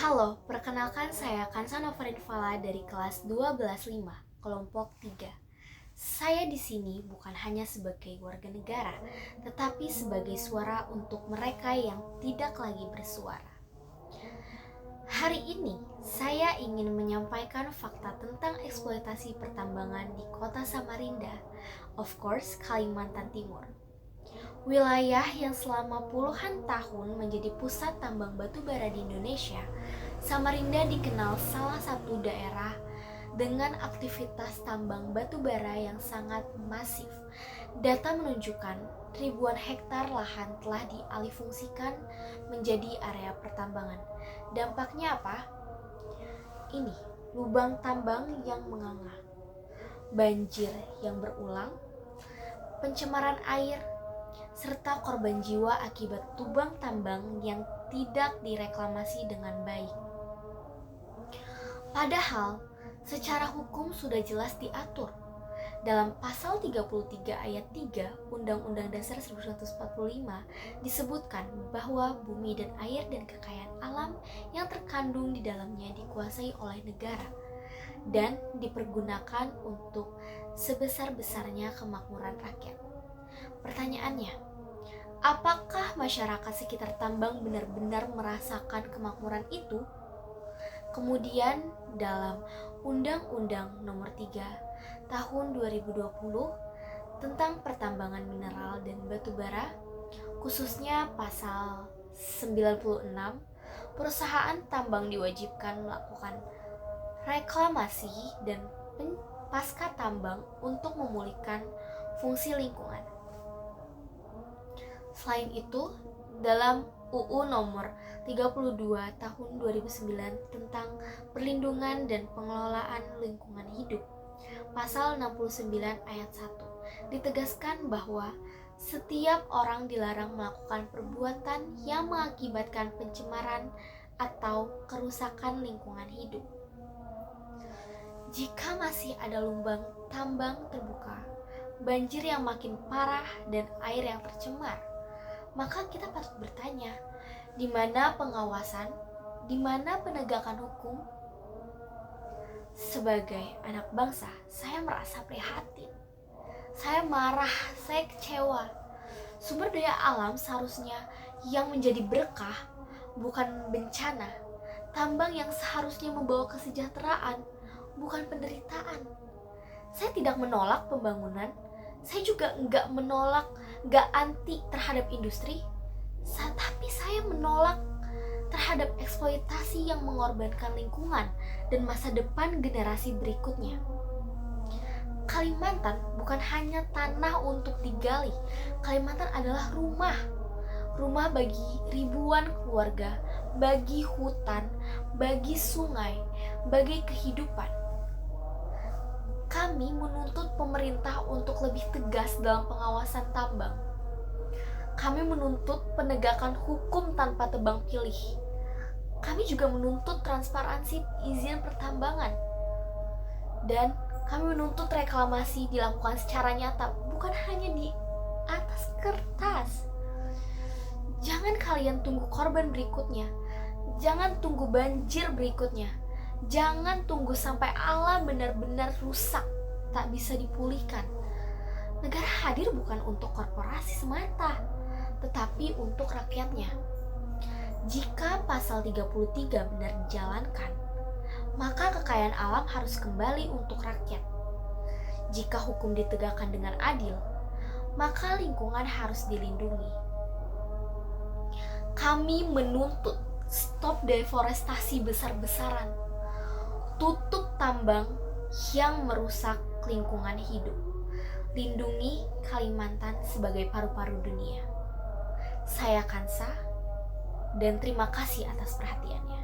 Halo, perkenalkan saya Kansa Novarin Fala dari kelas 12.5, kelompok 3. Saya di sini bukan hanya sebagai warga negara, tetapi sebagai suara untuk mereka yang tidak lagi bersuara. Hari ini, saya ingin menyampaikan fakta tentang eksploitasi pertambangan di kota Samarinda, of course, Kalimantan Timur. Wilayah yang selama puluhan tahun menjadi pusat tambang batu bara di Indonesia, Samarinda dikenal salah satu daerah dengan aktivitas tambang batu bara yang sangat masif. Data menunjukkan ribuan hektar lahan telah dialihfungsikan menjadi area pertambangan. Dampaknya apa? Ini, lubang tambang yang menganga, banjir yang berulang, pencemaran air, serta korban jiwa akibat lubang tambang yang tidak direklamasi dengan baik. Padahal, secara hukum sudah jelas diatur dalam pasal 33 ayat 3 Undang-Undang Dasar 1945 disebutkan bahwa bumi dan air dan kekayaan alam yang terkandung di dalamnya dikuasai oleh negara dan dipergunakan untuk sebesar-besarnya kemakmuran rakyat. Pertanyaannya, apakah masyarakat sekitar tambang benar-benar merasakan kemakmuran itu? Kemudian dalam Undang-Undang Nomor 3 Tahun 2020 tentang pertambangan mineral dan batu bara, khususnya pasal 96, perusahaan tambang diwajibkan melakukan reklamasi dan pasca tambang untuk memulihkan fungsi lingkungan. Selain itu, dalam UU nomor 32 tahun 2009 tentang perlindungan dan pengelolaan lingkungan hidup, pasal 69 ayat 1, ditegaskan bahwa setiap orang dilarang melakukan perbuatan yang mengakibatkan pencemaran atau kerusakan lingkungan hidup. Jika masih ada lubang tambang terbuka, banjir yang makin parah dan air yang tercemar, maka kita patut bertanya, di mana pengawasan, di mana penegakan hukum? Sebagai anak bangsa, saya merasa prihatin. Saya marah, saya kecewa. Sumber daya alam seharusnya yang menjadi berkah, bukan bencana. Tambang yang seharusnya membawa kesejahteraan, bukan penderitaan. Saya tidak menolak pembangunan, saya juga nggak anti terhadap industri, tapi saya menolak terhadap eksploitasi yang mengorbankan lingkungan dan masa depan generasi berikutnya. Kalimantan bukan hanya tanah untuk digali, Kalimantan adalah rumah bagi ribuan keluarga, bagi hutan, bagi sungai, bagi kehidupan. Kami menuntut pemerintah untuk lebih tegas dalam pengawasan tambang. Kami menuntut penegakan hukum tanpa tebang pilih. Kami juga menuntut transparansi izin pertambangan. Dan kami menuntut reklamasi dilakukan secara nyata, bukan hanya di atas kertas. Jangan kalian tunggu korban berikutnya. Jangan tunggu banjir berikutnya. Jangan tunggu sampai alam benar-benar rusak, tak bisa dipulihkan. Negara hadir bukan untuk korporasi semata, tetapi untuk rakyatnya. Jika pasal 33 benar dijalankan, maka kekayaan alam harus kembali untuk rakyat. Jika hukum ditegakkan dengan adil, maka lingkungan harus dilindungi. Kami menuntut stop deforestasi besar-besaran, tutup tambang yang merusak lingkungan hidup, lindungi Kalimantan sebagai paru-paru dunia. Saya Kansa, dan terima kasih atas perhatiannya.